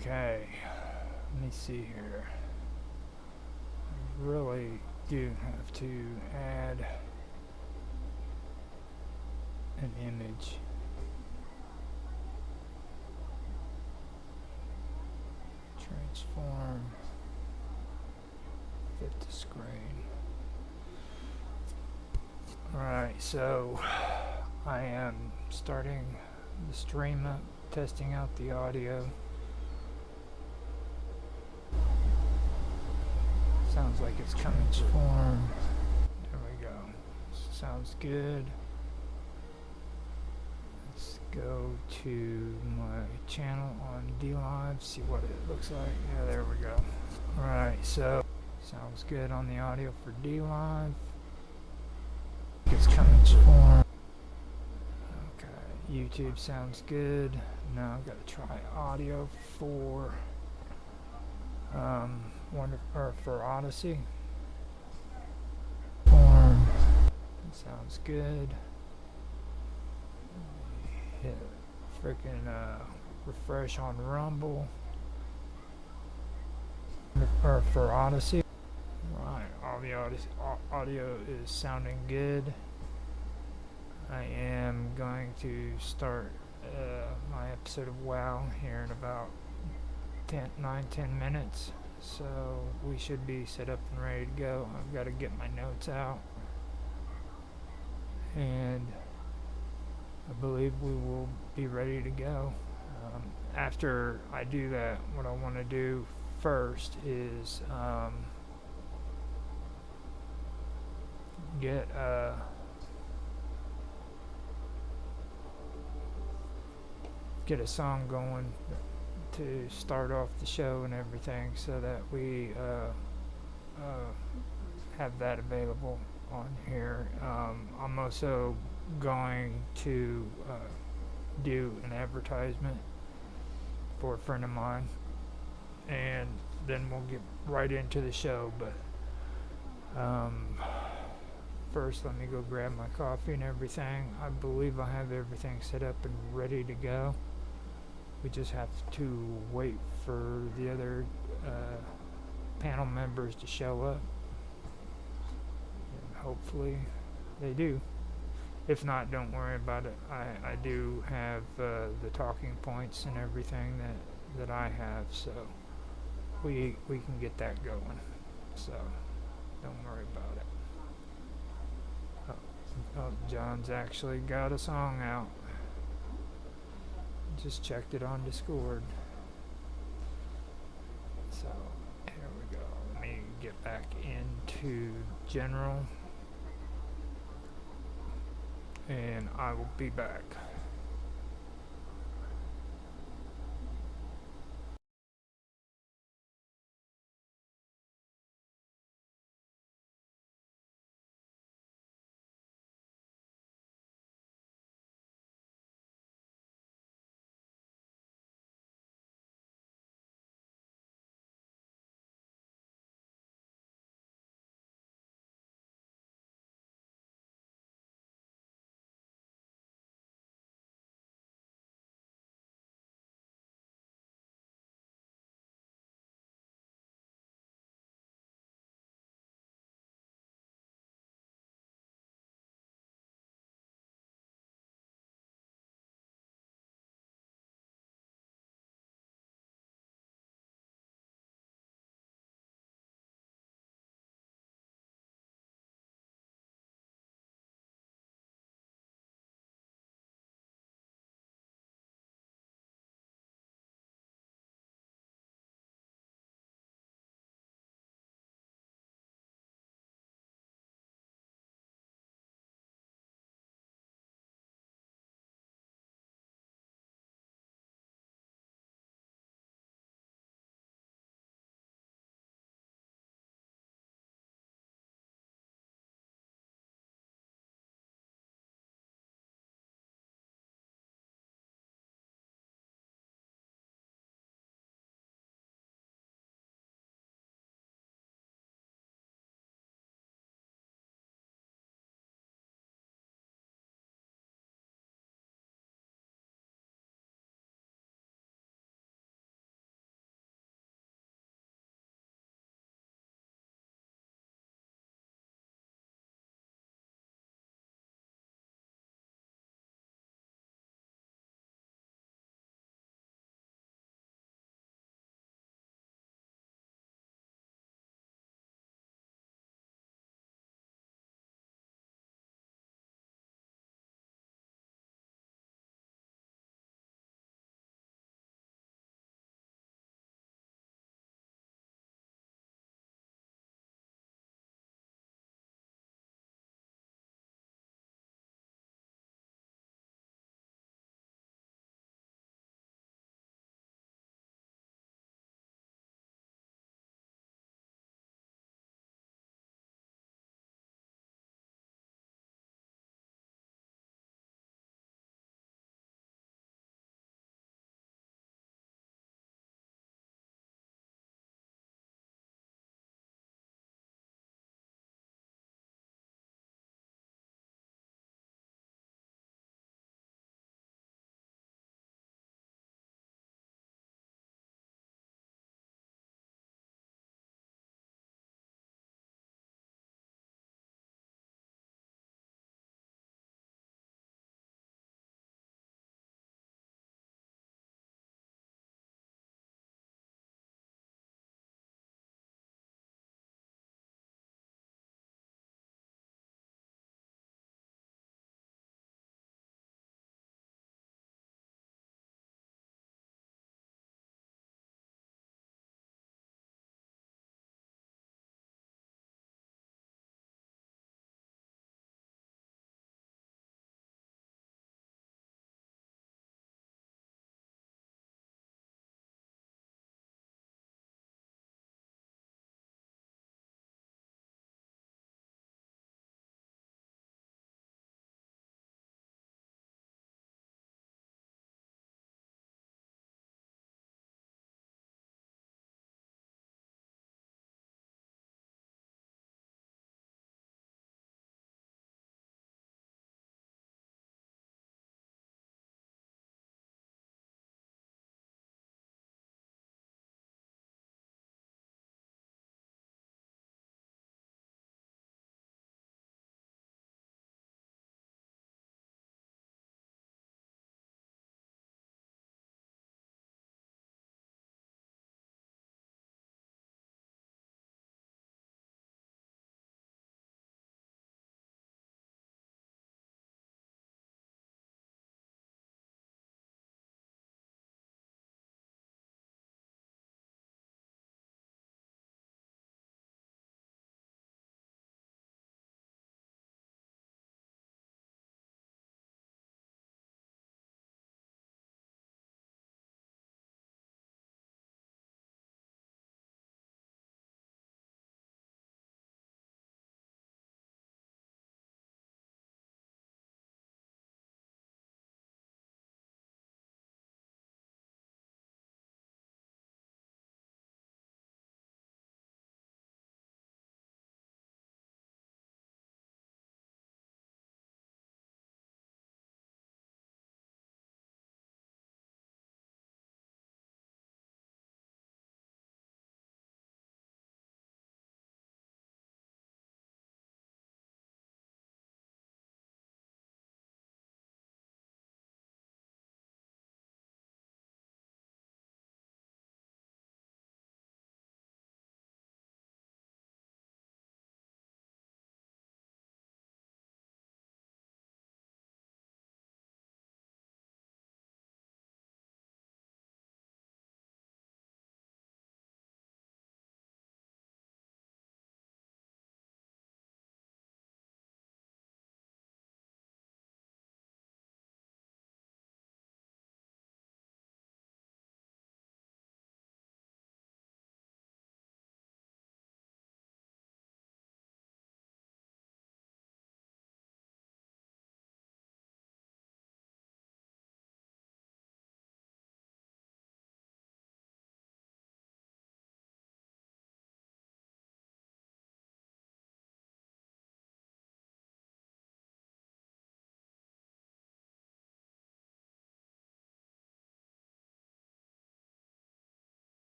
Okay, let me see here. I really do have to add an image. Transform, fit the screen. Alright, so I am starting the stream up, testing out the audio. Sounds like it's coming form. There we go. Sounds good. Let's go to my channel on DLive, see what it looks like. Yeah, there we go. Alright, so sounds good on the audio for DLive. It's coming form. Okay, YouTube sounds good. Now I've got to try audio for for Odyssey. Form. Sounds good. Hit freaking refresh on Rumble. Or for Odyssey. Right, all the audio is sounding good. I am going to start my episode of WoW here in about 10 minutes, so we should be set up and ready to go. I've got to get my notes out, and I believe we will be ready to go. After I do that, what I want to do first is get a song going to start off the show and everything, so that we have that available on here. I'm also going to do an advertisement for a friend of mine, and then we'll get right into the show. But first, let me go grab my coffee and everything. I believe I have everything set up and ready to go. We just have to wait for the other panel members to show up, and hopefully they do. If not, don't worry about it. I do have the talking points and everything that I have, so we can get that going. So don't worry about it. Oh, John's actually got a song out. Just checked it on Discord. So here we go. Let me get back into general, and I will be back.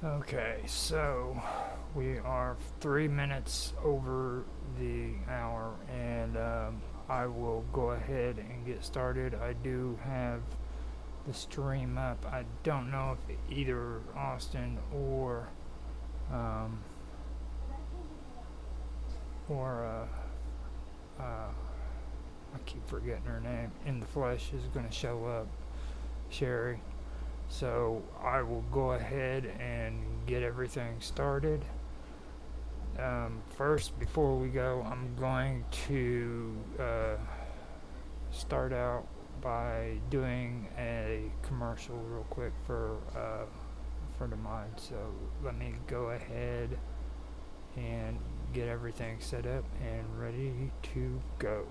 Okay, so we are 3 minutes over the hour, and I will go ahead and get started. I do have the stream up. I don't know if either Austin um, or I keep forgetting her name, in the flesh is going to show up, Sherry. So I will go ahead and get everything started. First, before we go, I'm going to start out by doing a commercial real quick for a friend of mine. So let me go ahead and get everything set up and ready to go.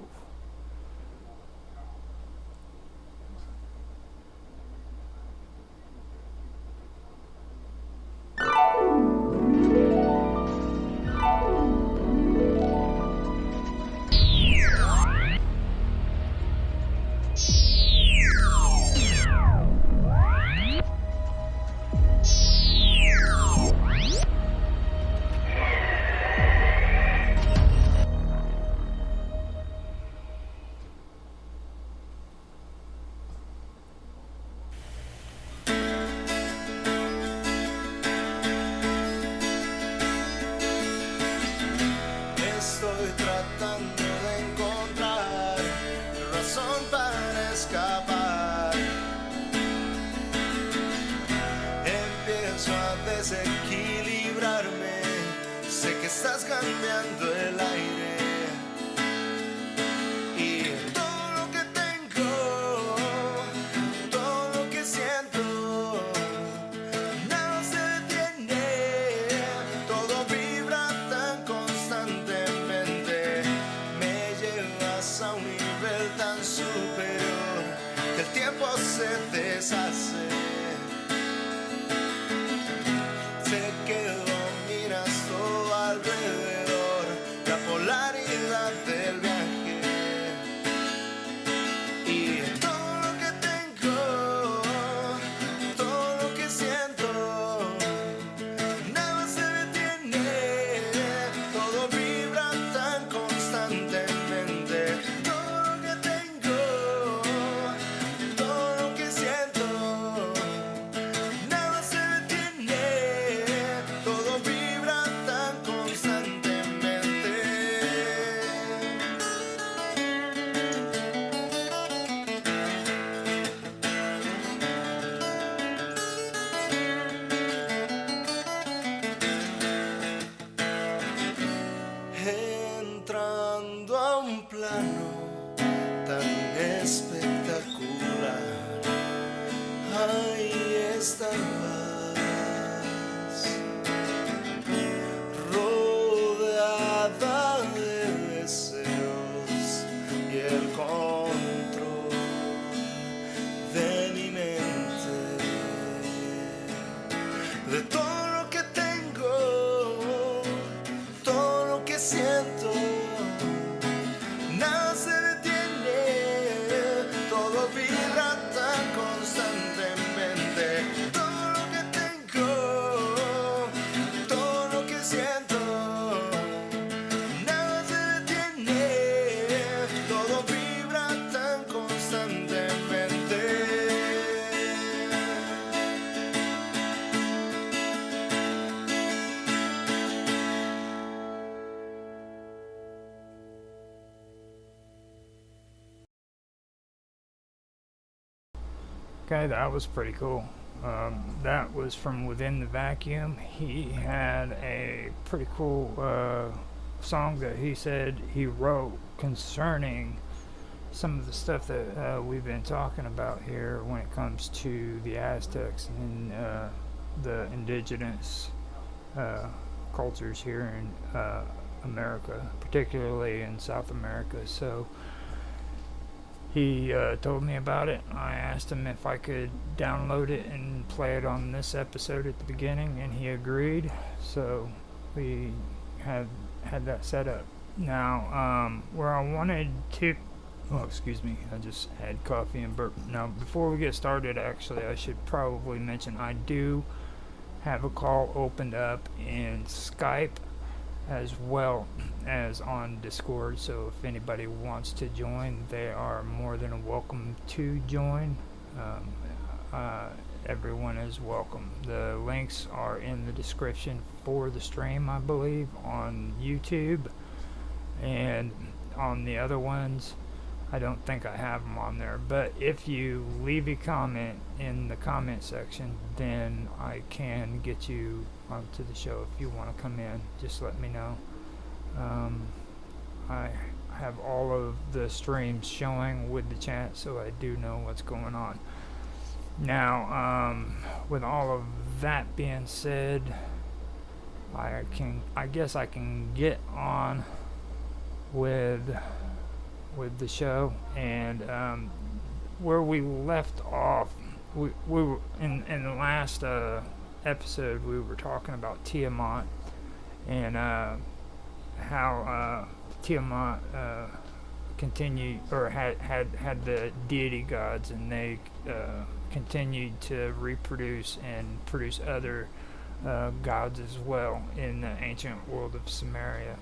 Okay, that was pretty cool. That was from Within the Vacuum. He had a pretty cool song that he said he wrote concerning some of the stuff that we've been talking about here when it comes to the Aztecs and the indigenous cultures here in America, particularly in South America. So he told me about it. I asked him if I could download it and play it on this episode at the beginning, and he agreed. So we had that set up. Now, where I wanted to... Oh, excuse me. I just had coffee and burp. Now, before we get started, actually, I should probably mention I do have a call opened up in Skype as well as on Discord. So if anybody wants to join, they are more than welcome to join. Everyone is welcome. The links are in the description for the stream, I believe, on YouTube, and on the other ones I don't think I have them on there, but if you leave a comment in the comment section, then I can get you onto the show. If you want to come in, just let me know. I have all of the streams showing with the chat, so I do know what's going on. Now, with all of that being said, I guess I can get on with the show, and where we left off, we were in the last episode, we were talking about Tiamat, and how Tiamat continued, or had the deity gods, and they continued to reproduce and produce other gods as well in the ancient world of Sumeria.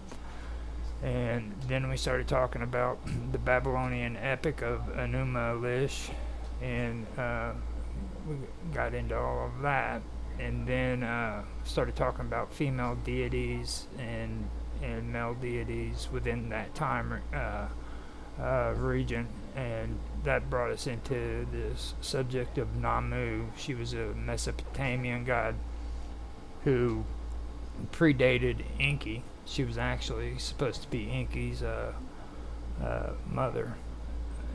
And then we started talking about the Babylonian epic of Enuma Elish, and we got into all of that, and then started talking about female deities and male deities within that time region, and that brought us into this subject of Namu. She was a Mesopotamian god who predated Enki. She was actually supposed to be Enki's mother.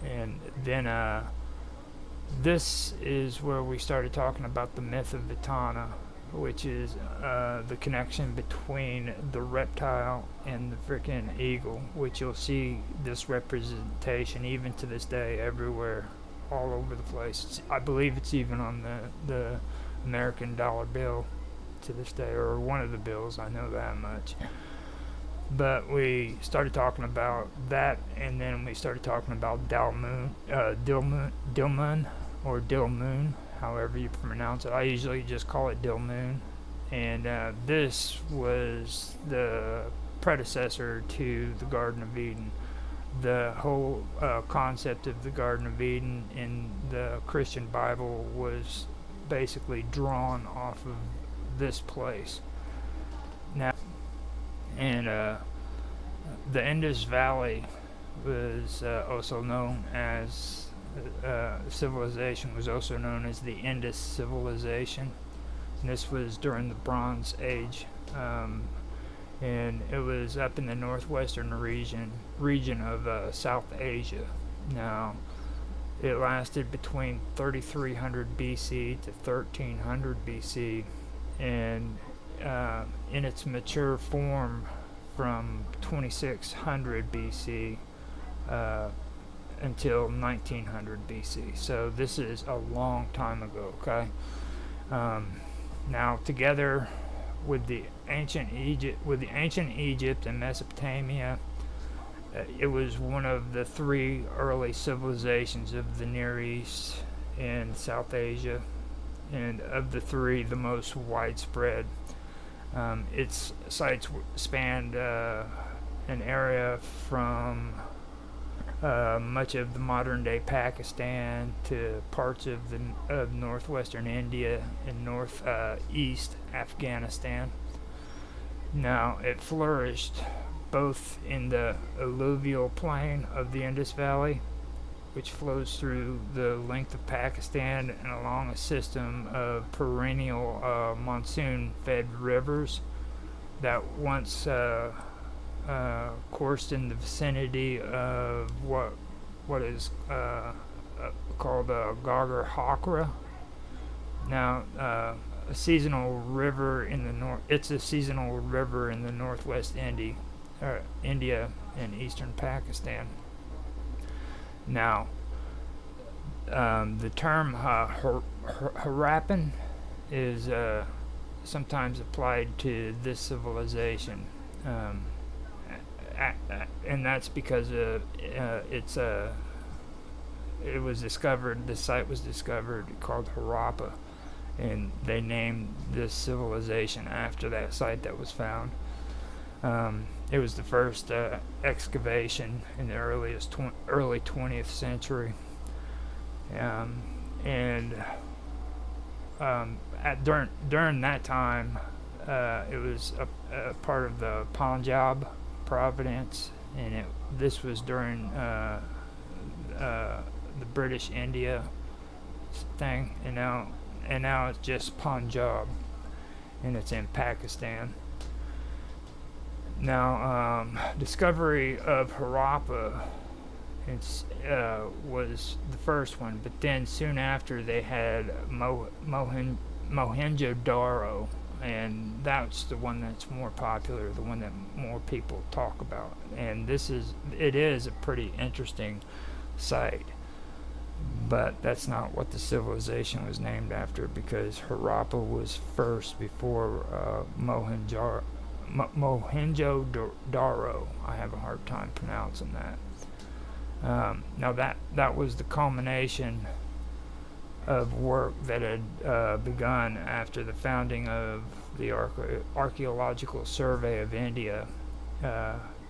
And then this is where we started talking about the myth of Vitana, which is the connection between the reptile and the freaking eagle, which you'll see this representation even to this day everywhere, all over the place. I believe it's even on the American dollar bill to this day, or one of the bills, I know that much. But we started talking about that, and then we started talking about Dilmun, or Dilmun, however you pronounce it. I usually just call it Dilmun. And this was the predecessor to the Garden of Eden. The whole concept of the Garden of Eden in the Christian Bible was basically drawn off of this place. Now, and the Indus Valley was also known as civilization was also known as the Indus civilization, and this was during the Bronze Age, and it was up in the northwestern region of South Asia. Now, it lasted between 3300 BC to 1300 BC, and in its mature form from 2600 BC until 1900 BC. So this is a long time ago, okay? Now, together with the ancient Egypt and Mesopotamia, it was one of the three early civilizations of the Near East and South Asia, and of the three, the most widespread. Its sites spanned an area from much of the modern-day Pakistan to parts of northwestern India and northeast Afghanistan. Now, it flourished both in the alluvial plain of the Indus Valley, which flows through the length of Pakistan and along a system of perennial monsoon-fed rivers that once coursed in the vicinity of what is called Gargar Hakra. Now, a seasonal river in the north. It's a seasonal river in the northwest India and eastern Pakistan. Now, the term Harappan is sometimes applied to this civilization, and that's because it was discovered. The site was discovered called Harappa, and they named this civilization after that site that was found. It was the first excavation in the early 20th century, and during that time, it was a part of the Punjab province, and this was during the British India thing, and now it's just Punjab, and it's in Pakistan. Now, discovery of Harappa was the first one, but then soon after they had Mohenjo-daro, and that's the one that's more popular, the one that more people talk about. And it is a pretty interesting site, but that's not what the civilization was named after, because Harappa was first before Mohenjo-daro. I have a hard time pronouncing that. Now that was the culmination of work that had begun after the founding of the Archaeological Survey of India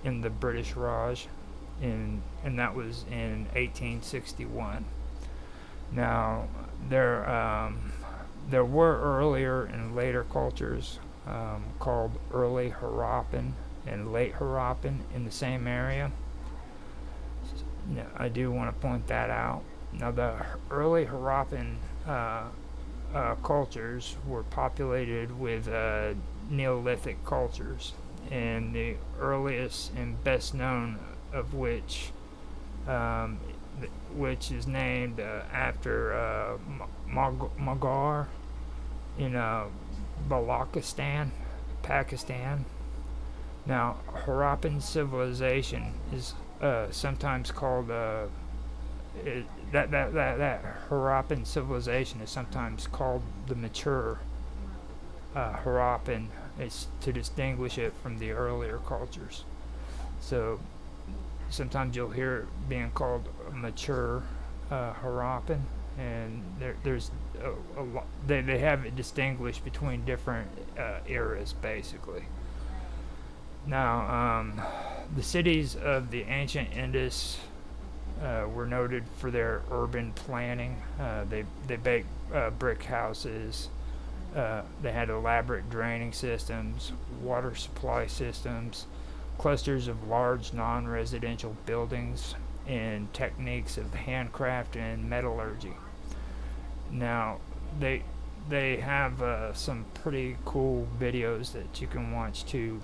in the British Raj, and that was in 1861. Now there were earlier and later cultures called early Harappan and late Harappan in the same area. I do want to point that out. Now, the early Harappan cultures were populated with Neolithic cultures, and the earliest and best known of which is named after Magar in Balochistan, Pakistan. Now, Harappan civilization is sometimes called that Harappan civilization is sometimes called the mature Harappan. It's to distinguish it from the earlier cultures. So sometimes you'll hear it being called mature Harappan, and there's a lot. They have it distinguished between different eras, basically. Now, the cities of the ancient Indus were noted for their urban planning. They built brick houses. They had elaborate draining systems, water supply systems, clusters of large non-residential buildings, and techniques of handcraft and metallurgy. Now, they have some pretty cool videos that you can watch too,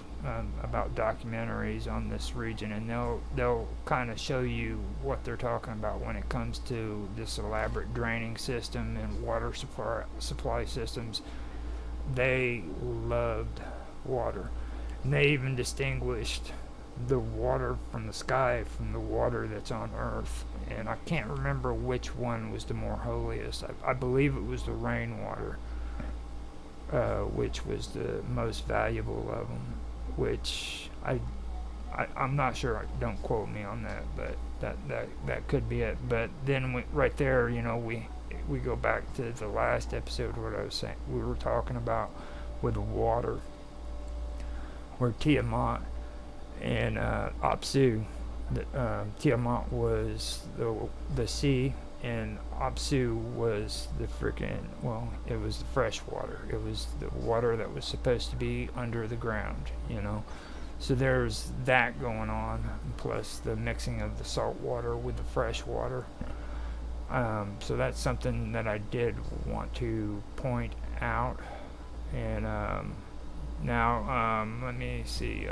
about documentaries on this region, and they'll kind of show you what they're talking about when it comes to this elaborate draining system and water supply systems. They loved water, and they even distinguished the water from the sky from the water that's on Earth. And I can't remember which one was the more holiest. I believe it was the rainwater, which was the most valuable of them. Which I'm not sure. Don't quote me on that, but that could be it. But then right there, we go back to the last episode, what I was saying. We were talking about with the water, where Tiamat and Apsu. Tiamat was the sea, and Apsu was the it was the fresh water. It was the water that was supposed to be under the ground, So there's that going on, plus the mixing of the salt water with the fresh water. So that's something that I did want to point out. And now, let me see.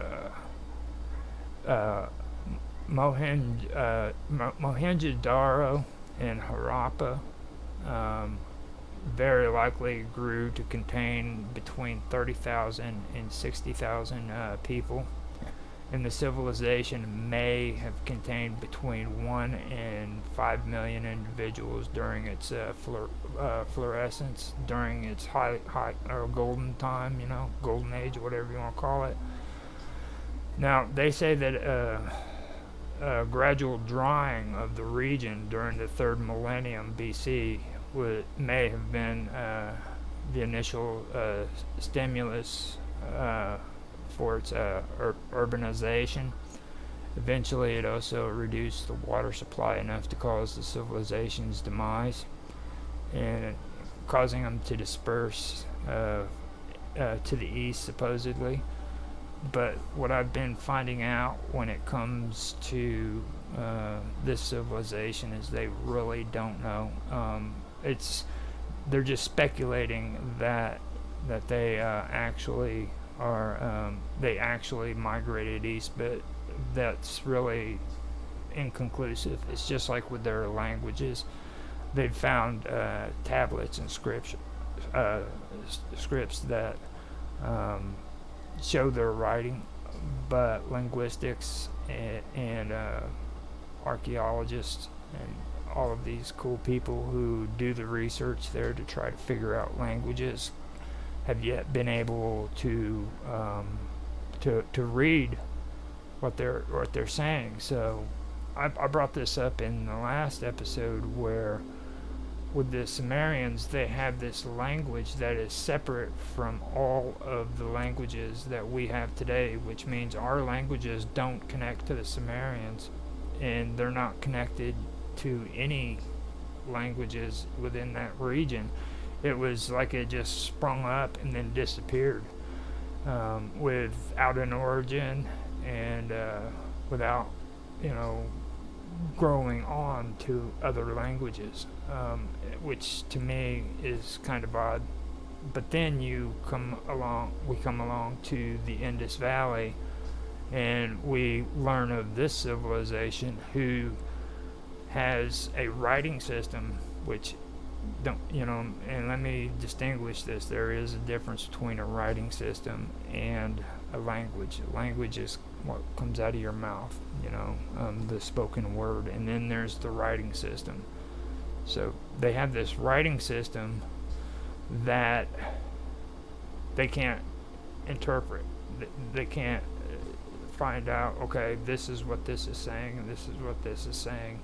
Mohenjo-daro and Harappa very likely grew to contain between 30,000 and 60,000 people, and the civilization may have contained between 1 and 5 million individuals during its fluorescence, during its high or golden time, golden age, whatever you want to call it. Now, they say that a gradual drying of the region during the 3rd millennium BC may have been the initial stimulus for its urbanization. Eventually, it also reduced the water supply enough to cause the civilization's demise, and causing them to disperse to the east, supposedly. But what I've been finding out when it comes to this civilization is they really don't know. They're just speculating that they actually are they actually migrated east, but that's really inconclusive. It's just like with their languages. They've found tablets and scripts that show their writing, but linguistics and archaeologists and all of these cool people who do the research there to try to figure out languages have yet been able to read what they're saying. So I brought this up in the last episode where with the Sumerians, they have this language that is separate from all of the languages that we have today, which means our languages don't connect to the Sumerians, and they're not connected to any languages within that region. It was like it just sprung up and then disappeared without an origin and without, growing on to other languages, which to me is kind of odd. But then we come along to the Indus Valley, and we learn of this civilization who has a writing system, which and let me distinguish this. There is a difference between a writing system and a language. A language is what comes out of your mouth, the spoken word, and then there's the writing system. So they have this writing system that they can't interpret. They can't find out, okay, this is what this is saying, and this is what this is saying.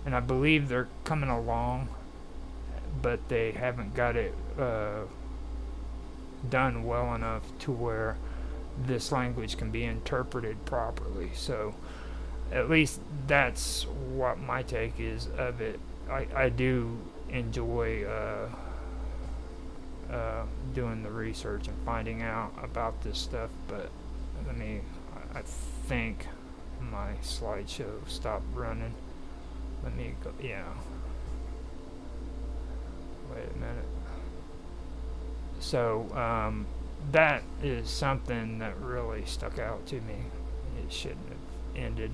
And I believe they're coming along, but they haven't got it done well enough to where this language can be interpreted properly. So at least that's what my take is of it. I do enjoy doing the research and finding out about this stuff, but I think my slideshow stopped running. Let me go, wait a minute. So that is something that really stuck out to me. It shouldn't have ended,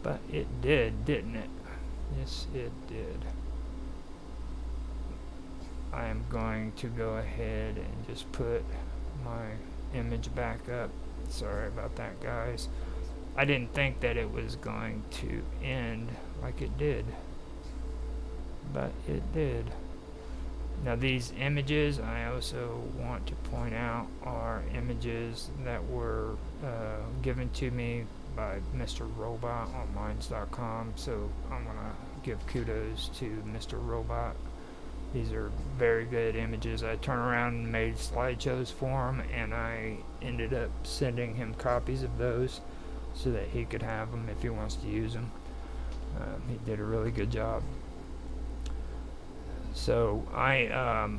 but it did, didn't it? Yes, it did. I am going to go ahead and just put my image back up. Sorry about that, guys. I didn't think that it was going to end like it did, but it did. Now these images, I also want to point out, are images that were given to me by Mr. Robot on Minds.com, so I'm going to give kudos to Mr. Robot. These are very good images. I turned around and made slideshows for him, and I ended up sending him copies of those so that he could have them if he wants to use them. He did a really good job. So I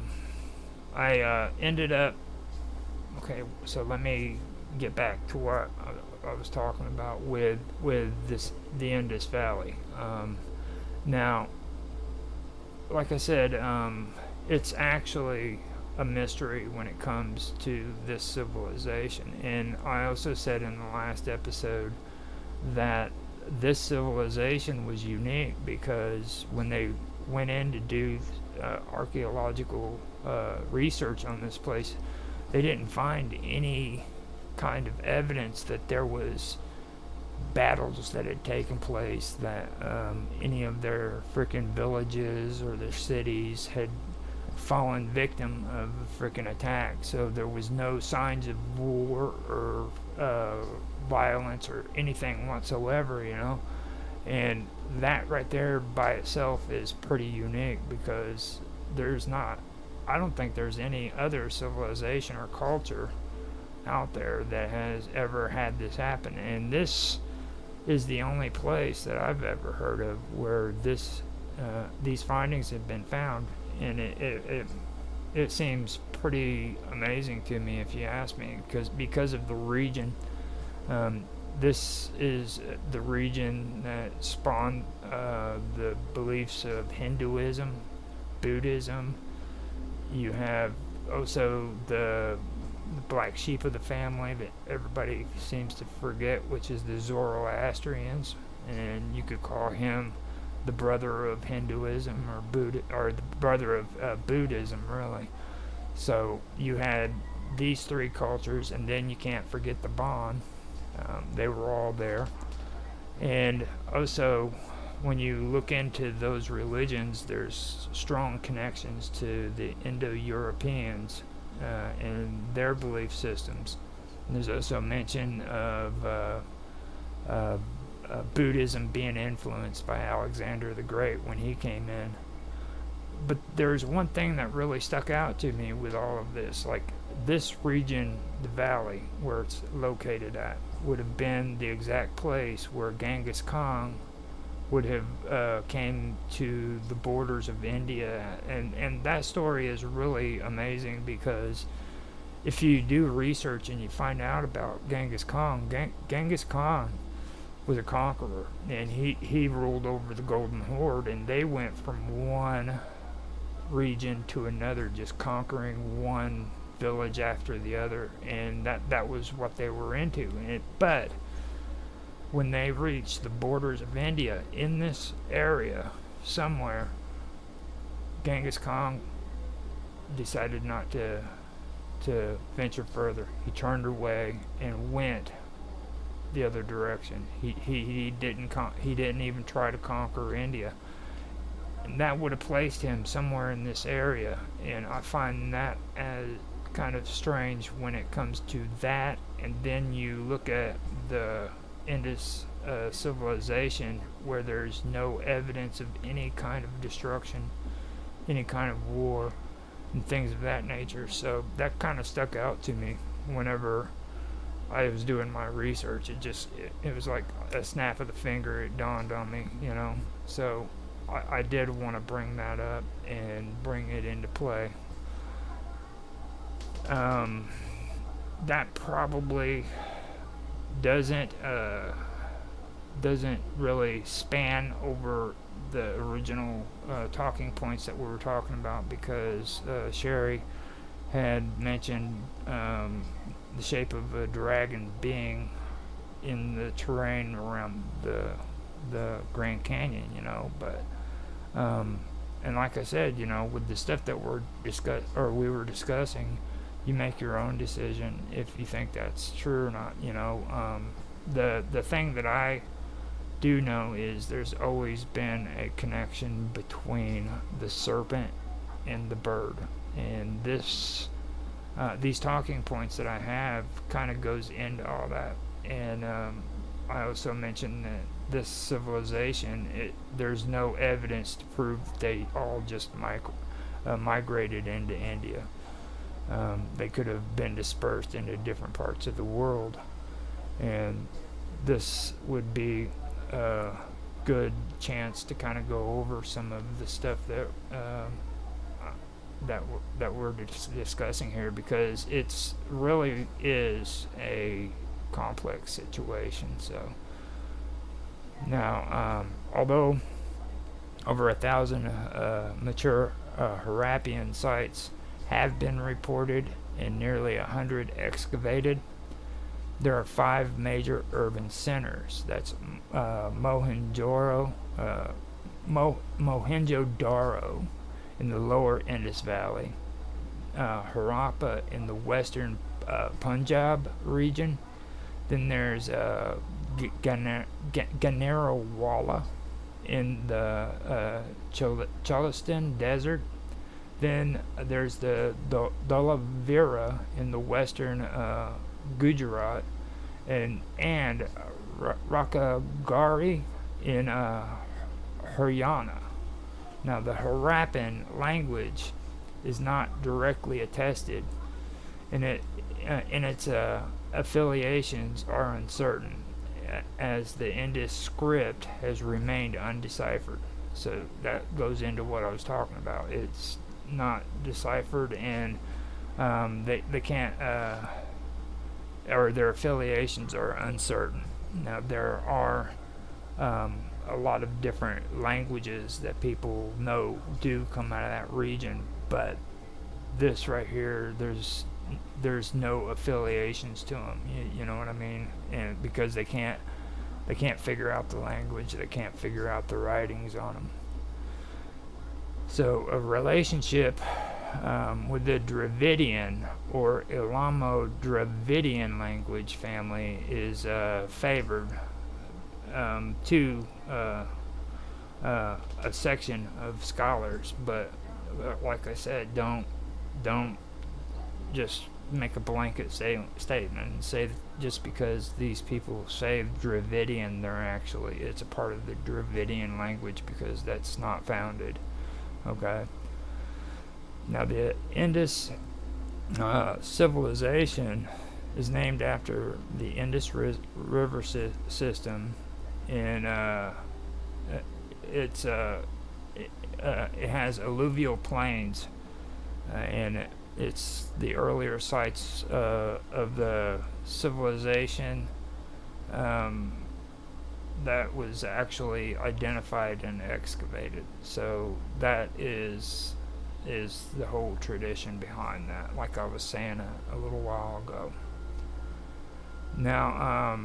ended up, okay, so let me get back to what I was talking about with the Indus Valley. Now, like I said, it's actually a mystery when it comes to this civilization. And I also said in the last episode that this civilization was unique because when they went in to do archaeological research on this place, they didn't find any kind of evidence that there was battles that had taken place, that any of their freaking villages or their cities had fallen victim of a freaking attack. So there was no signs of war or violence or anything whatsoever, and that right there by itself is pretty unique because there's not I don't think there's any other civilization or culture out there that has ever had this happen. And this is the only place that I've ever heard of where these findings have been found, and it seems pretty amazing to me, if you ask me, because of the region. This is the region that spawned the beliefs of Hinduism, Buddhism. You have also the black sheep of the family that everybody seems to forget, which is the Zoroastrians, and you could call him the brother of Hinduism or Buddha, or the brother of Buddhism, really. So you had these three cultures, and then you can't forget the Bon. They were all there. And also, when you look into those religions, there's strong connections to the Indo-Europeans and their belief systems. And there's also mention of Buddhism being influenced by Alexander the Great when he came in. But there's one thing that really stuck out to me with all of this. Like, this region, the valley where it's located at, would have been the exact place where Genghis Khan would have came to the borders of India. And that story is really amazing, because if you do research and you find out about Genghis Khan, Genghis Khan was a conqueror, and he ruled over the Golden Horde, and they went from one region to another, just conquering one village after the other, and that was what they were into. But when they reached the borders of India, in this area somewhere, Genghis Khan decided not to venture further. He turned away and went the other direction. He didn't even try to conquer India, and that would have placed him somewhere in this area. And I find that as kind of strange when it comes to that. And then you look at the Indus civilization, where there's no evidence of any kind of destruction, any kind of war, and things of that nature. So that kind of stuck out to me whenever I was doing my research. It was like a snap of the finger. It dawned on me, So I did want to bring that up and bring it into play. That probably doesn't really span over the original talking points that we were talking about, because Sherry had mentioned the shape of a dragon being in the terrain around the Grand Canyon, but and like I said, with the stuff that we were discussing, you make your own decision if you think that's true or not. The thing that I do know is there's always been a connection between the serpent and the bird, and these talking points that I have kind of goes into all that. And I also mentioned that this civilization, there's no evidence to prove that they all just migrated into India. They could have been dispersed into different parts of the world, and this would be a good chance to kind of go over some of the stuff that we're discussing here, because it's really is a complex situation. So now, although over 1,000 mature Harappan sites have been reported and nearly 100 excavated, there are 5 major urban centers. That's Mohenjo-Daro in the lower Indus Valley, Harappa in the western Punjab region. Then there's Ganerawala in the Cholistan Desert. Then there's the Dhalavira in the western Gujarat, and Rakagari in Haryana. Now, the Harappan language is not directly attested, and its affiliations are uncertain, as the Indus script has remained undeciphered. So that goes into what I was talking about. It's not deciphered, and they can't, or their affiliations are uncertain. Now, there are a lot of different languages that people know do come out of that region, but this right here, there's no affiliations to them. You know what I mean? And because they can't figure out the language, they can't figure out the writings on them. So a relationship with the Dravidian or Ilamo-Dravidian language family is favored to a section of scholars, but like I said, don't just make a blanket statement and say that just because these people say Dravidian, it's a part of the Dravidian language, because that's not founded. Okay. Now, the Indus civilization is named after the Indus River system, and it has alluvial plains, and it's the earlier sites of the civilization that was actually identified and excavated. So that is the whole tradition behind that, like I was saying a little while ago. Now,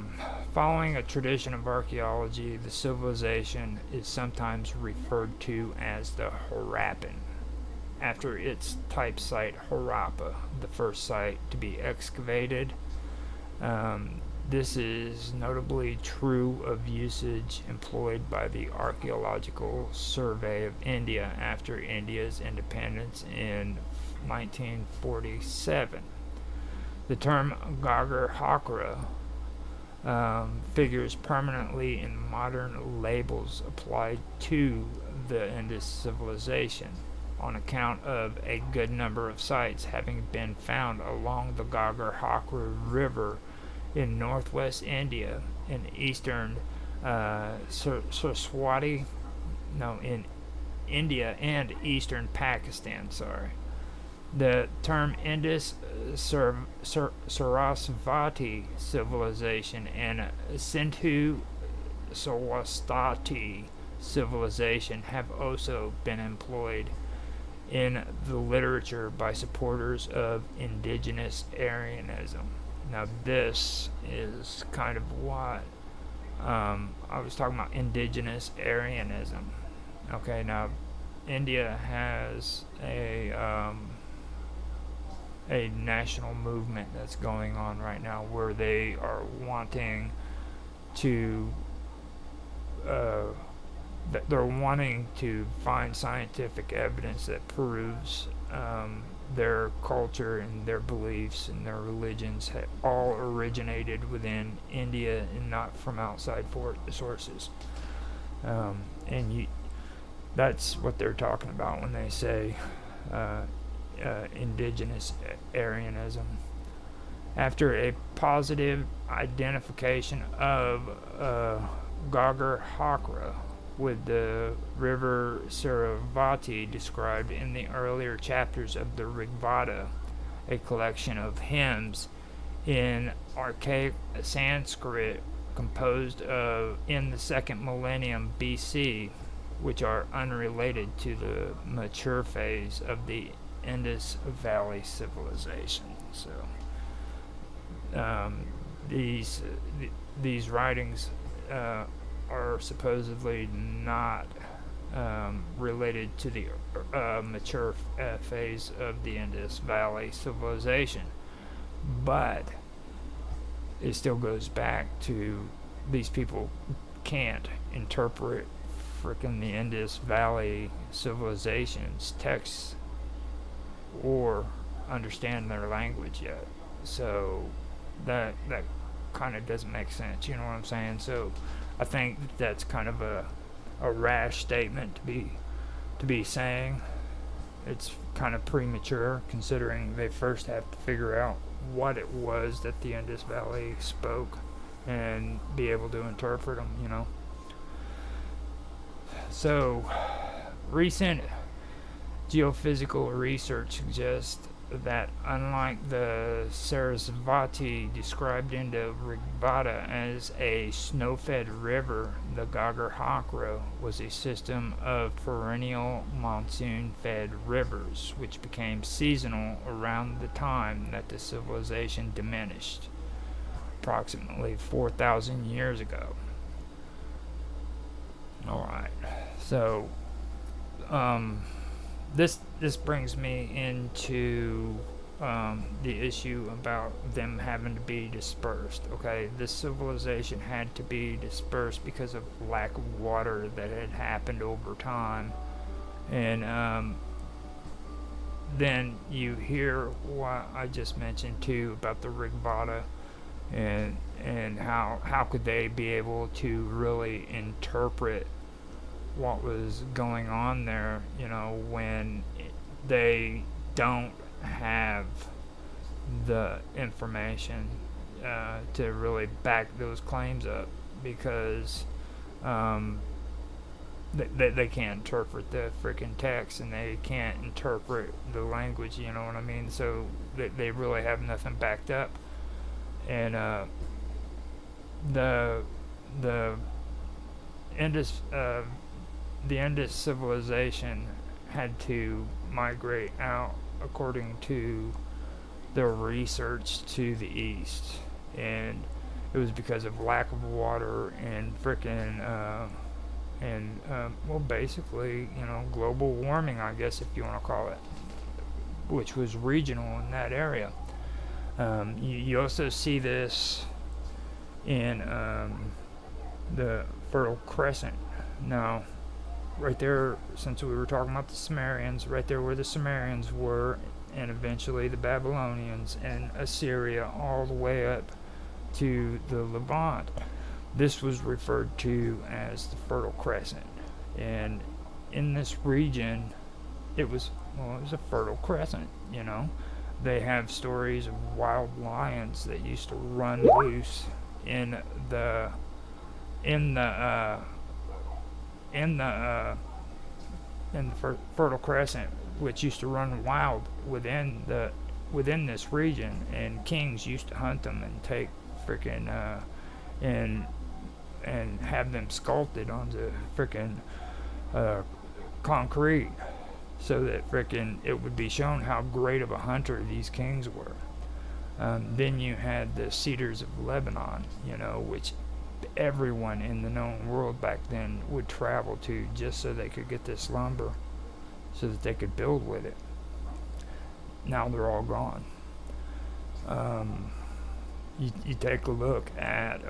following a tradition of archaeology, the civilization is sometimes referred to as the Harappan, after its type site Harappa, the first site to be excavated. This is notably true of usage employed by the Archaeological Survey of India after India's independence in 1947. The term Gagar Hakra figures permanently in modern labels applied to the Indus civilization, on account of a good number of sites having been found along the Gagar Hakra River in northwest India, in eastern Saraswati, in India and eastern Pakistan. The term Indus Sarasvati civilization and Sindhu Saraswati civilization have also been employed in the literature by supporters of indigenous Aryanism. Now, this is kind of what I was talking about, indigenous Aryanism. Okay, now India has a national movement that's going on right now where they are wanting to they're wanting to find scientific evidence that proves their culture and their beliefs and their religions all originated within India and not from outside sources. That's what they're talking about when they say indigenous Aryanism. After a positive identification of Gagar Hakra with the river Saravati described in the earlier chapters of the Rigveda, a collection of hymns in archaic Sanskrit composed of in the 2nd millennium BC, which are unrelated to the mature phase of the Indus Valley civilization. So these writings are supposedly not related to the mature phase of the Indus Valley civilization, but it still goes back to these people can't interpret frickin' the Indus Valley civilization's texts or understand their language yet. So that kind of doesn't make sense, you know what I'm saying? So I think that's kind of a rash statement to be saying. it's kind of premature, considering they first have to figure out what it was that the Indus Valley spoke and be able to interpret them, you know. So, recent geophysical research suggests that unlike the Sarasvati described in the Rigveda as a snow-fed river, the Gagar-Hakra was a system of perennial monsoon-fed rivers, which became seasonal around the time that the civilization diminished, approximately 4,000 years ago. Alright, so this brings me into the issue about them having to be dispersed. Okay, this civilization had to be dispersed because of lack of water that had happened over time, and then you hear what I just mentioned too about the Rigveda, and how could they be able to really interpret what was going on there, you know, when they don't have the information to really back those claims up, because they can't interpret the freaking text, and they can't interpret the language, you know what I mean? So they really have nothing backed up. And the Indus civilization had to migrate out, according to their research, to the east, and it was because of lack of water and frickin' well, basically, you know, global warming, I guess, if you want to call it, which was regional in that area. You also see this in the Fertile Crescent. Now, right there, since we were talking about the Sumerians, right there where the Sumerians were, and eventually the Babylonians and Assyria, all the way up to the Levant, this was referred to as the Fertile Crescent. And in this region, it was a fertile crescent, you know. They have stories of wild lions that used to run loose in the Fertile Crescent, which used to run wild within this region, and kings used to hunt them and take freaking and have them sculpted onto freaking concrete, so that frickin' it would be shown how great of a hunter these kings were. Then you had the cedars of Lebanon, you know, which everyone in the known world back then would travel to, just so they could get this lumber, so that they could build with it. Now they're all gone. You take a look at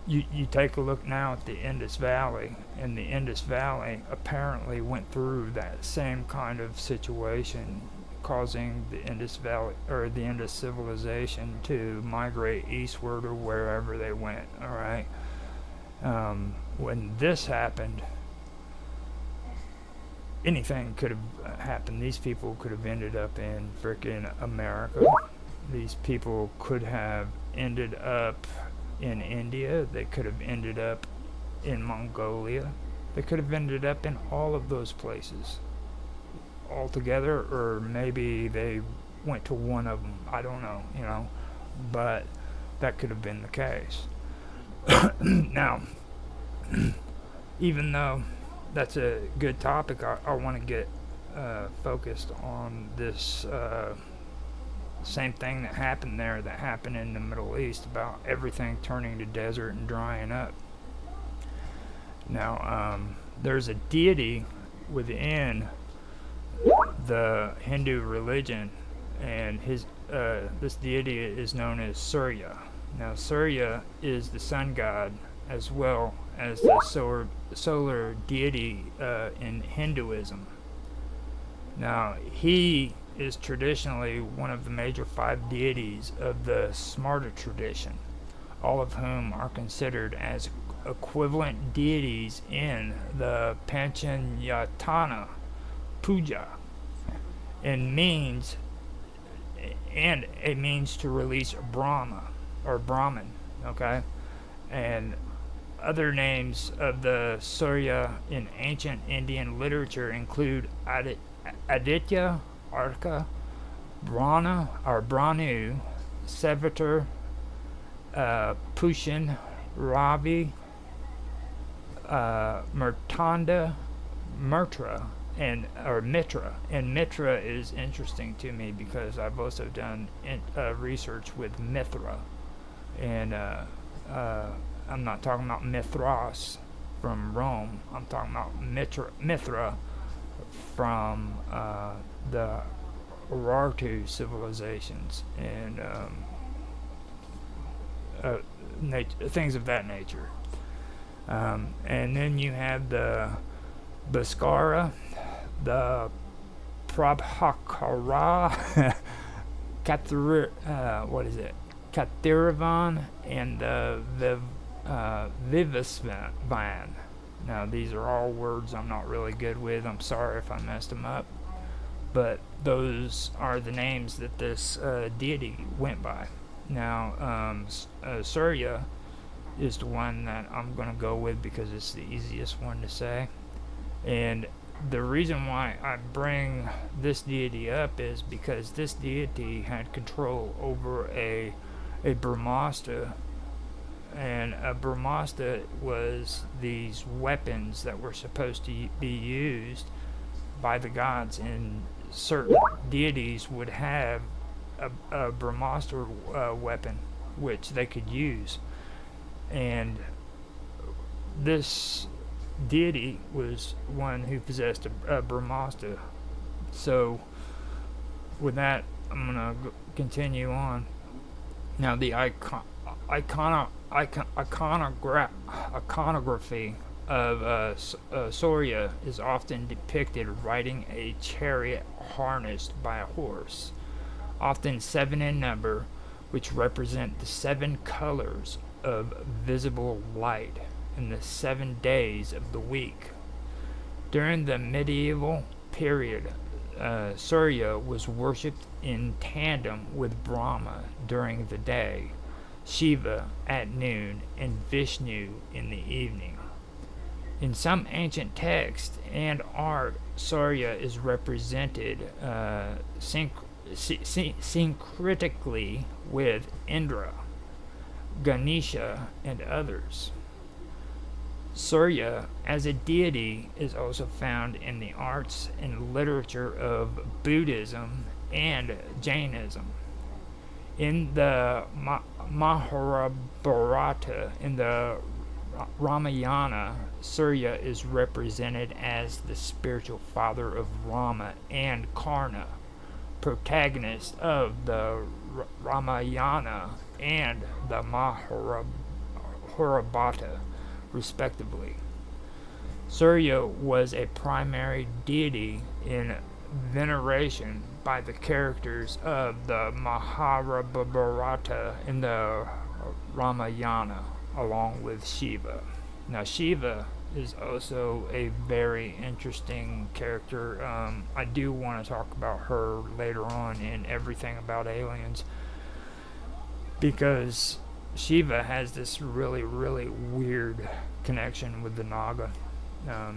you take a look now at the Indus Valley, and the Indus Valley apparently went through that same kind of situation, causing the Indus Valley, or the Indus civilization, to migrate eastward or wherever they went. All right. When this happened, anything could have happened. These people could have ended up in frickin' America. These people could have ended up in India. They could have ended up in Mongolia. They could have ended up in all of those places altogether, or maybe they went to one of them. I don't know, you know, but that could have been the case. Now, even though that's a good topic, I want to get focused on this same thing that happened there, that happened in the Middle East, about everything turning to desert and drying up. Now, there's a deity within the Hindu religion, and this deity is known as Surya. Now, Surya is the sun god, as well as the solar deity in Hinduism. Now, he is traditionally one of the major 5 deities of the Smarta tradition, all of whom are considered as equivalent deities in the Panchayatana Puja. and a means to release Brahma or Brahman. Okay, and other names of the Surya in ancient Indian literature include Aditya, Arka, Brahma or Brahnu, Sevatar, Pushan, Ravi, Murtanda, Murtra, Mitra. And Mitra is interesting to me because I've also done research with Mithra, and I'm not talking about Mithras from Rome. I'm talking about Mithra from the Urartu civilizations and things of that nature. And then you have the Bhaskara, the Prabhakara, Kathiravan, and the Vivasvan. Now, these are all words I'm not really good with. I'm sorry if I messed them up. But those are the names that this deity went by. Now, Surya is the one that I'm going to go with because it's the easiest one to say. And the reason why I bring this deity up is because this deity had control over a Brahmastra, and a Brahmastra was these weapons that were supposed to be used by the gods, and certain deities would have a Brahmastra weapon which they could use, and this deity was one who possessed a Brahmastra. So with that, I'm gonna continue on. Now, the iconography of Surya is often depicted riding a chariot harnessed by a horse, often 7 in number, which represent the 7 colors of visible light in the 7 days of the week. During the medieval period, Surya was worshipped in tandem with Brahma during the day, Shiva at noon, and Vishnu in the evening. In some ancient texts and art, Surya is represented syncretically with Indra, Ganesha, and others. Surya as a deity is also found in the arts and literature of Buddhism and Jainism. In the Mahabharata, in the Ramayana, Surya is represented as the spiritual father of Rama and Karna, protagonist of the Ramayana and the Mahabharata, respectively. Surya was a primary deity in veneration by the characters of the Mahabharata in the Ramayana, along with Shiva. Now, Shiva is also a very interesting character. I do want to talk about her later on in Everything About Aliens, because Shiva has this really, really weird connection with the Naga.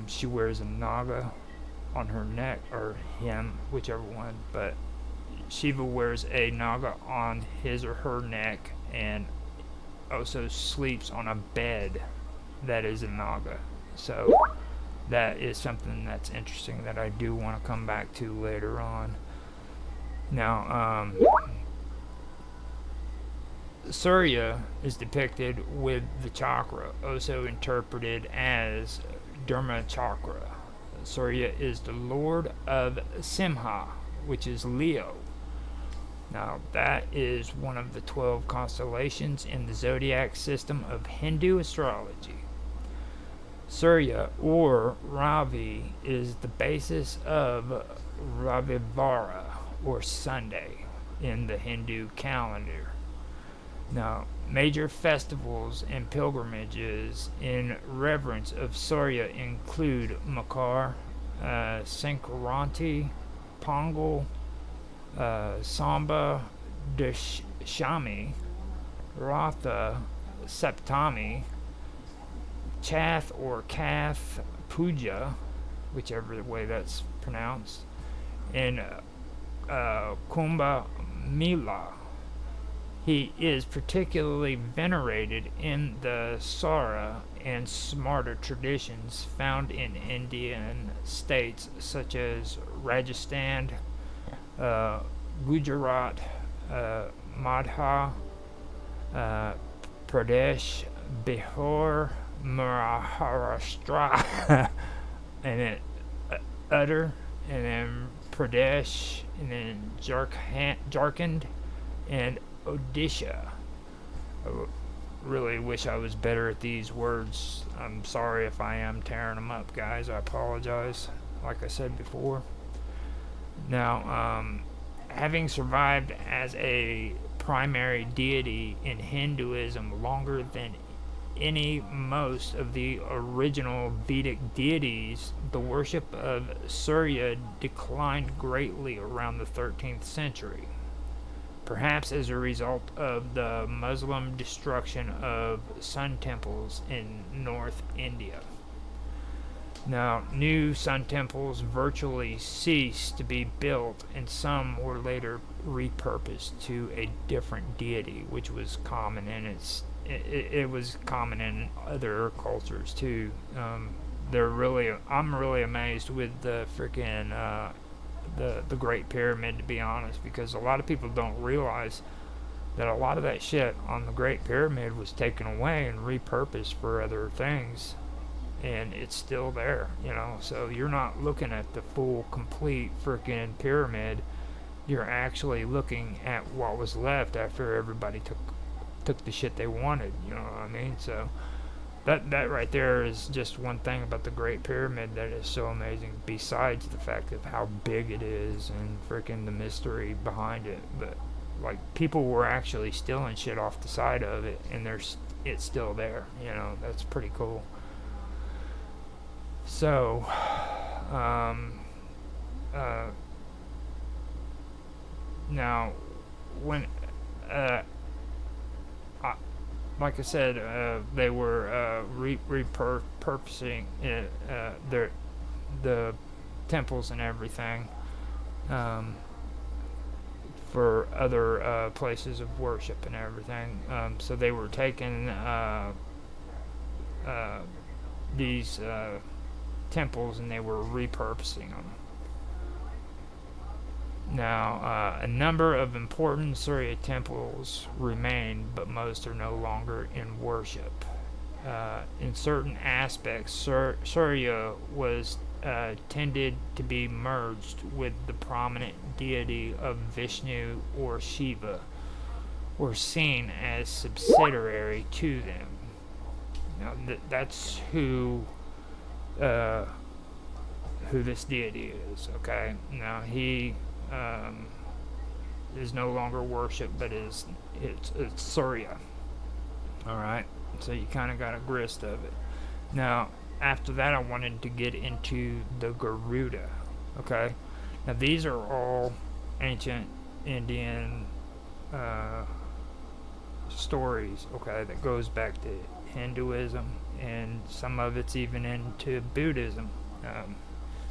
She wears a Naga on her neck, or him, whichever one, but Shiva wears a Naga on his or her neck, and also sleeps on a bed that is a Naga. So that is something that's interesting that I do want to come back to later on. Now, Surya is depicted with the chakra, also interpreted as Dharma chakra. Surya is the lord of Simha, which is Leo. Now, that is one of the 12 constellations in the zodiac system of Hindu astrology. Surya, or Ravi, is the basis of Ravivara, or Sunday, in the Hindu calendar. Now, major festivals and pilgrimages in reverence of Surya include Makar, Sankranti, Pongal, Samba Dashami, Ratha Septami, Chath or Kath Puja, whichever way that's pronounced, and Kumbha Mela. He is particularly venerated in the Sara and Smarta traditions found in Indian states such as Rajasthan, Gujarat, Madhya Pradesh, Bihar, Maharashtra, and then Uttar, and then Pradesh, and then Jharkhand, and Odisha. I really wish I was better at these words. I'm sorry if I am tearing them up, guys. I apologize, like I said before. Now, having survived as a primary deity in Hinduism longer than most of the original Vedic deities, the worship of Surya declined greatly around the 13th century, perhaps as a result of the Muslim destruction of sun temples in North India. Now, new sun temples virtually ceased to be built, and some were later repurposed to a different deity, which was common in it was common in other cultures too. I'm really amazed with the freaking the Great Pyramid, to be honest, because a lot of people don't realize that a lot of that shit on the Great Pyramid was taken away and repurposed for other things, and it's still there, so you're not looking at the full complete freaking pyramid. You're actually looking at what was left after everybody took the shit they wanted, you know what I mean? So that right there is just one thing about the Great Pyramid that is so amazing, besides the fact of how big it is and freaking the mystery behind it. But like, people were actually stealing shit off the side of it, and it's still there, that's pretty cool. So now when like I said, they were repurposing the temples and everything for other places of worship and everything. So they were taking these temples and they were repurposing them. Now, a number of important Surya temples remain, but most are no longer in worship. In certain aspects, Surya was tended to be merged with the prominent deity of Vishnu or Shiva, or seen as subsidiary to them. Now, that's who this deity is. Okay. Now he is no longer worshipped, but it's Surya. All right. So you kind of got a grist of it. Now, after that, I wanted to get into the Garuda. Okay. Now these are all ancient Indian stories. Okay, that goes back to Hinduism, and some of it's even into Buddhism.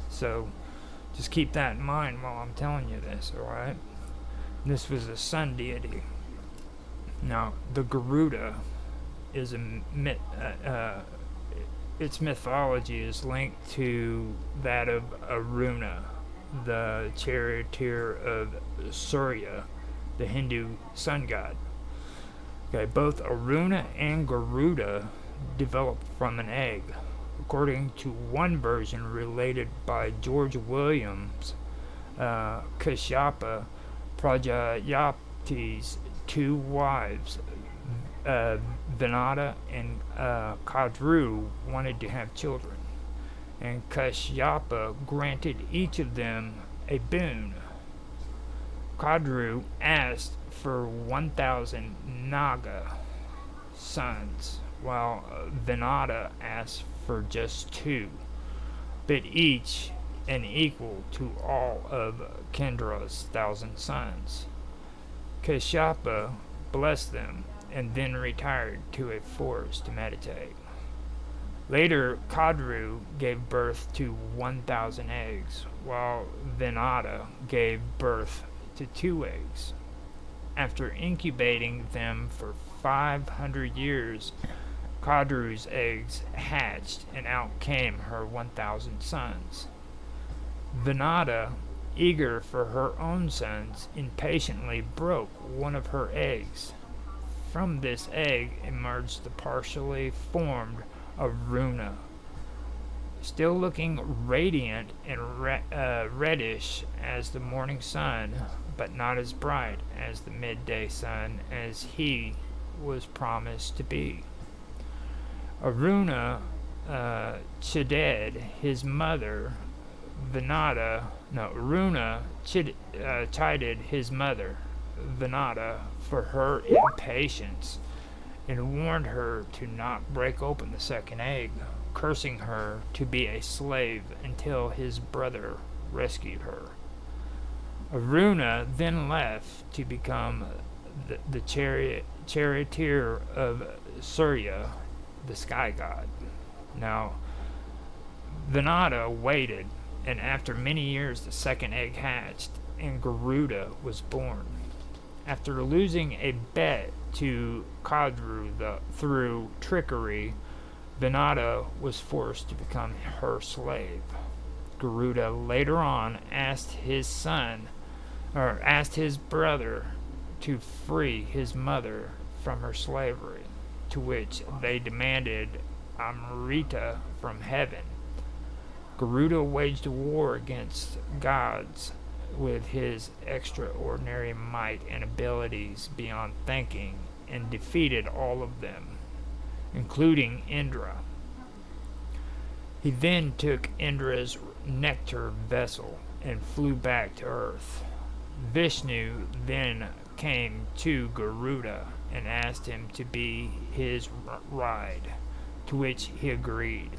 So just keep that in mind while I'm telling you this, alright? This was a sun deity. Now, the Garuda is its mythology is linked to that of Aruna, the charioteer of Surya, the Hindu sun god. Okay, both Aruna and Garuda developed from an egg. According to one version related by George Williams, Kashyapa, Prajapati's two wives, Vinata and Kadru, wanted to have children, and Kashyapa granted each of them a boon. Kadru asked for 1,000 Naga sons, while Vinata asked for just 2, but each and equal to all of Kendra's 1,000 sons. Kashyapa blessed them and then retired to a forest to meditate. Later, Kadru gave birth to 1,000 eggs, while Vinata gave birth to 2 eggs. After incubating them for 500 years, Kadru's eggs hatched, and out came her 1,000 sons. Vinata, eager for her own sons, impatiently broke one of her eggs. From this egg emerged the partially formed Aruna, still looking radiant and reddish as the morning sun, but not as bright as the midday sun as he was promised to be. Aruna chided his mother, Aruna chided his mother, Vinata, for her impatience, and warned her to not break open the second egg, cursing her to be a slave until his brother rescued her. Aruna then left to become the charioteer of Surya, the sky god. Now, Vinata waited, and after many years the second egg hatched, and Garuda was born. After losing a bet to Kadru through trickery, Vinata was forced to become her slave. Garuda later on asked his brother to free his mother from her slavery, to which they demanded Amrita from heaven. Garuda waged a war against gods with his extraordinary might and abilities beyond thinking, and defeated all of them, including Indra. He then took Indra's nectar vessel and flew back to earth. Vishnu then came to Garuda and asked him to be his ride, to which he agreed.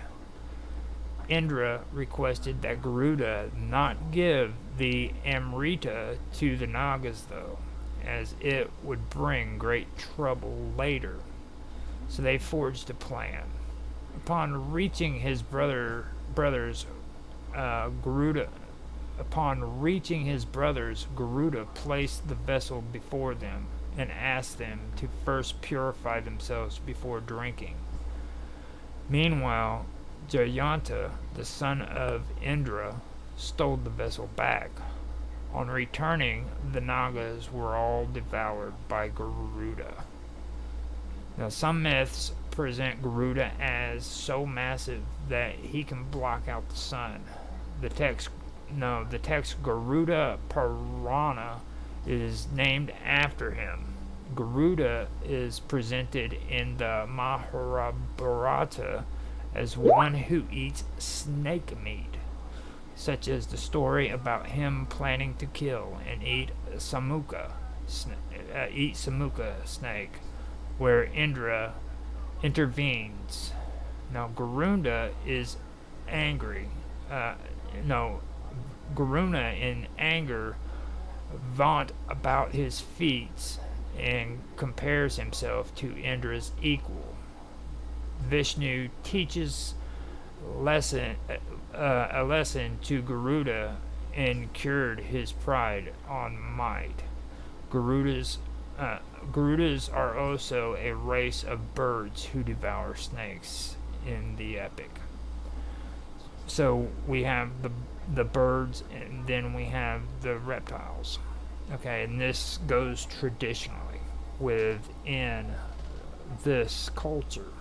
Indra requested that Garuda not give the Amrita to the Nagas, though, as it would bring great trouble later. So they forged a plan. Upon reaching his brothers, Garuda placed the vessel before them and asked them to first purify themselves before drinking. Meanwhile, Jayanta, the son of Indra, stole the vessel back. On returning, the Nagas were all devoured by Garuda. Now, some myths present Garuda as so massive that he can block out the sun. The text Garuda Purana is named after him. Garuda is presented in the Mahabharata as one who eats snake meat, such as the story about him planning to kill and eat Samukha snake, where Indra intervenes. Now, Garuda is angry. Garuda in anger vaunt about his feats and compares himself to Indra's equal. Vishnu teaches a lesson to Garuda and cured his pride on might. Garudas are also a race of birds who devour snakes in the epic. So we have the birds, and then we have the reptiles. Okay, and this goes traditionally within this culture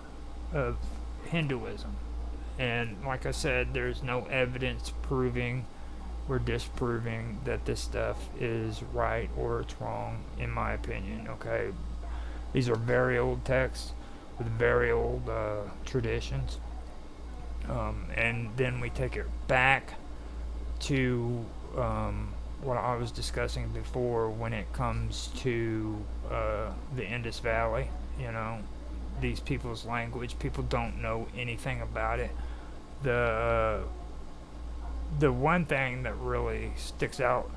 of Hinduism. And like I said, there's no evidence proving or disproving that this stuff is right or it's wrong, in my opinion. Okay, these are very old texts with very old traditions. And then we take it back to what I was discussing before when it comes to the Indus Valley. You know, these people's language, people don't know anything about it. The the one thing that really sticks out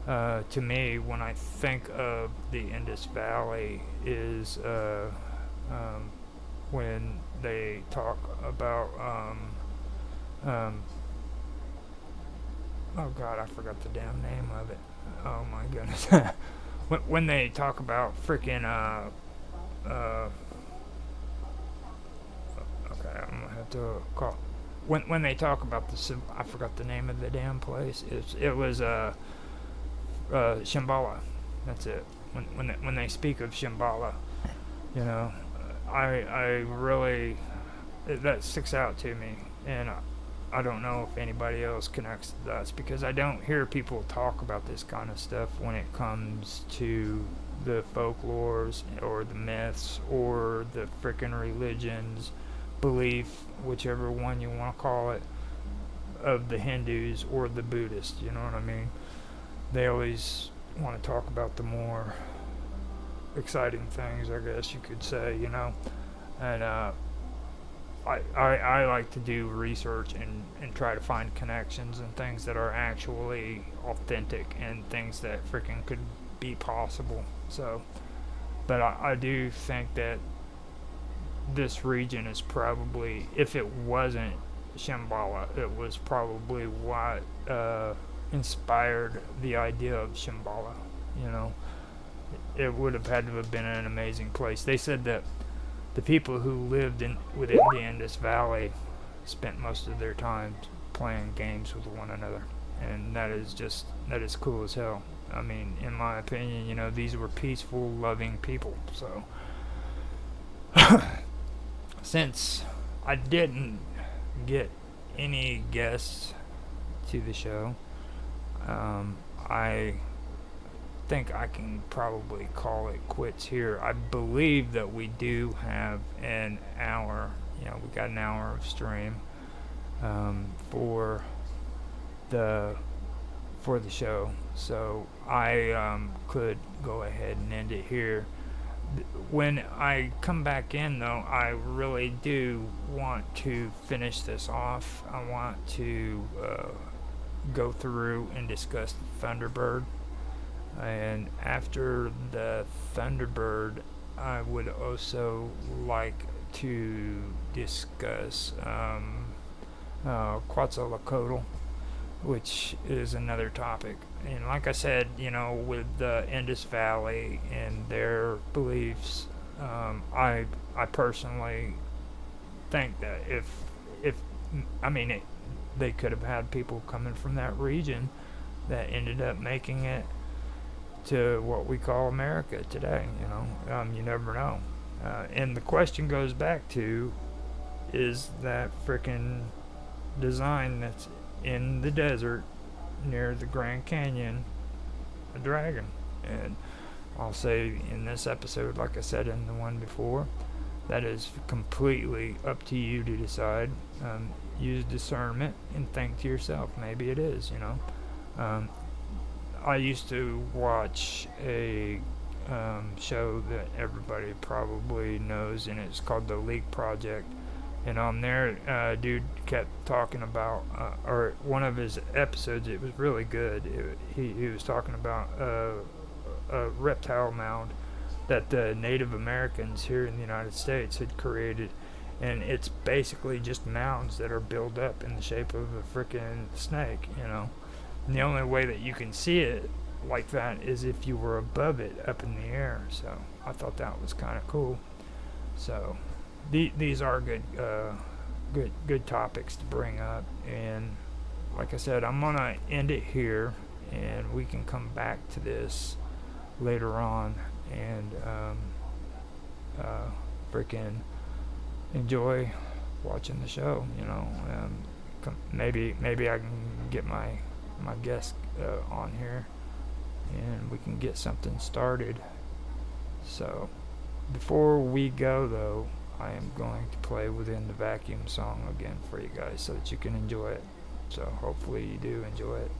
to me when I think of the Indus Valley is when they talk about oh god, I forgot the damn name of it. Oh my goodness. when they talk about freaking okay, I'm gonna have to call. When they talk about I forgot the name of the damn place. It was Shambhala. That's it. When they speak of Shambhala, you know, I really that sticks out to me, and I don't know if anybody else connects the dots because I don't hear people talk about this kind of stuff when it comes to the folklores or the myths or the frickin' religions, belief, whichever one you want to call it, of the Hindus or the Buddhists. You know what I mean? They always want to talk about the more exciting things, I guess you could say, you know. And I like to do research and try to find connections and things that are actually authentic and things that freaking could be possible. So, but I do think that this region is probably, if it wasn't Shambhala, it was probably what inspired the idea of Shambhala. You know, it would have had to have been an amazing place. They said that the people who lived within the Indus Valley spent most of their time playing games with one another, and that is cool as hell. I mean, in my opinion, you know, these were peaceful, loving people. So, since I didn't get any guests to the show, I think I can probably call it quits here. I believe that we do have an hour. You know, we got an hour of stream for the show, so I could go ahead and end it here. When I come back in, though, I really do want to finish this off. I want to go through and discuss the Thunderbird. And after the Thunderbird, I would also like to discuss Quetzalcoatl, which is another topic. And like I said, you know, with the Indus Valley and their beliefs, I personally think that if I mean, they could have had people coming from that region that ended up making it to what we call America today. You know, you never know. And the question goes back to, is that frickin' design that's in the desert near the Grand Canyon a dragon? And I'll say in this episode, like I said in the one before, that is completely up to you to decide. Use discernment and think to yourself, maybe it is, you know. I used to watch a show that everybody probably knows, and it's called The Leak Project. And on there, dude kept talking about, or one of his episodes, it was really good. He was talking about a reptile mound that the Native Americans here in the United States had created. And it's basically just mounds that are built up in the shape of a freaking snake, you know. And the only way that you can see it like that is if you were above it, up in the air. So I thought that was kind of cool. So these are good topics to bring up. And like I said, I'm gonna end it here, and we can come back to this later on and freaking enjoy watching the show. You know, maybe I can get my guest on here, and we can get something started. So before we go, though, I am going to play Within the Vacuum song again for you guys so that you can enjoy it. So hopefully you do enjoy it.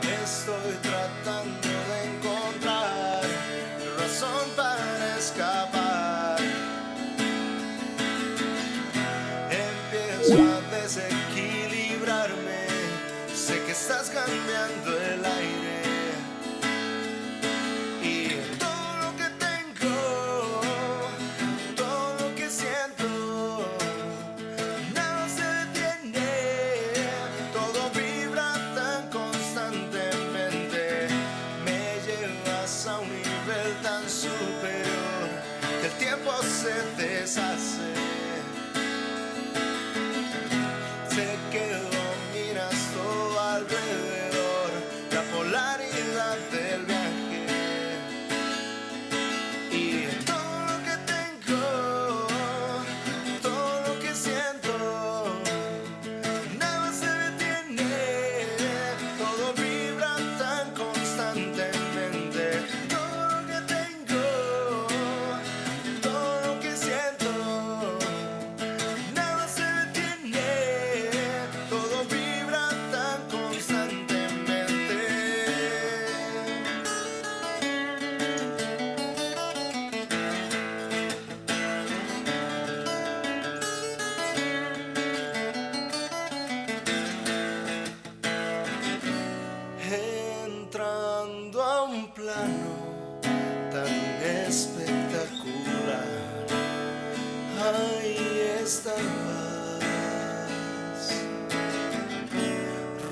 Estoy tratando de encontrar razón para escapar. desequilibrarme. Sé que estás cambiando el aire. Y todo lo que tengo, todo lo que siento, nada se detiene. Todo vibra tan constantemente. Me llevas a un nivel tan superior que el tiempo se deshace. Sé que dominas todo alrededor, la polaridad del viaje. Y todo lo que tengo, todo lo que siento, nada se detiene. Todo vibra tan constantemente. Todo lo que tengo, todo lo que siento, nada se detiene. Todo vibra tan constantemente. Entrando a un plano tan espectacular, ahí estabas,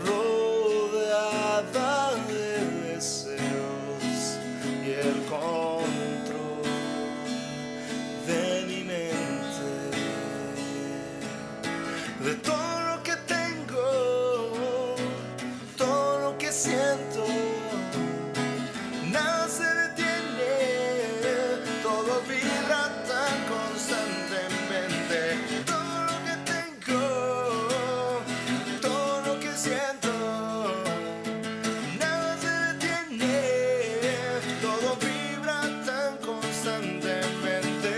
rodeada de deseos y el control de mi mente, de todo lo que tengo, todo lo que siento, nada se detiene. Todo vibra tan constantemente. Todo lo que tengo, todo lo que siento, nada se detiene. Todo vibra tan constantemente.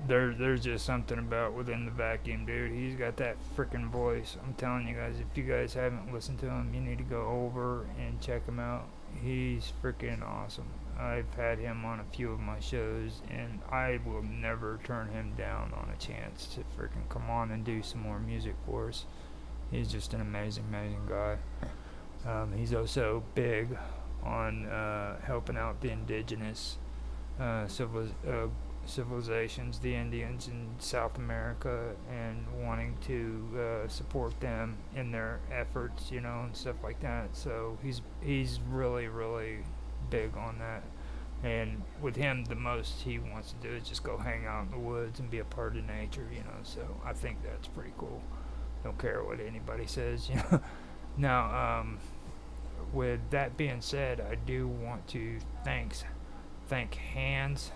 There's just something about Within the Vacuum, dude. He's got that freaking voice. I'm telling you guys, if you guys haven't listened to him, you need to go over and check him out. He's freaking awesome. I've had him on a few of my shows, and I will never turn him down on a chance to freaking come on and do some more music for us. He's just an amazing, amazing guy. He's also big on helping out the indigenous civilizations, the Indians in South America, and wanting to support them in their efforts, you know, and stuff like that. So he's really, really big on that. And with him, the most he wants to do is just go hang out in the woods and be a part of nature, you know. So I think that's pretty cool. Don't care what anybody says, you know. Now, with that being said, I do want to thank Hands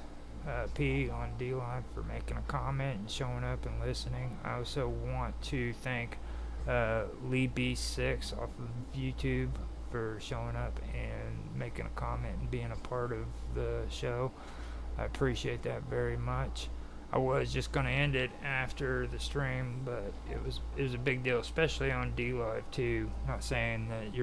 P on DLive for making a comment and showing up and listening. I also want to thank Lee B6 off of YouTube for showing up and making a comment and being a part of the show. I appreciate that very much. I was just going to end it after the stream, but it was a big deal, especially on DLive too. Not saying that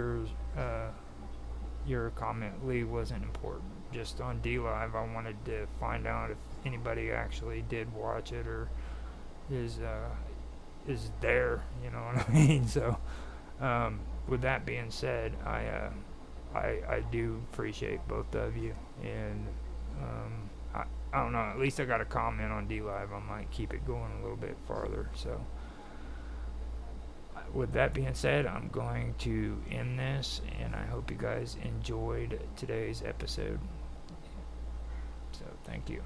your comment, Lee, wasn't important. Just on DLive, I wanted to find out if anybody actually did watch it or is there, you know what I mean? So with that being said, I do appreciate both of you, and I don't know, at least I got a comment on DLive. I might keep it going a little bit farther. So with that being said, I'm going to end this, and I hope you guys enjoyed today's episode. So thank you.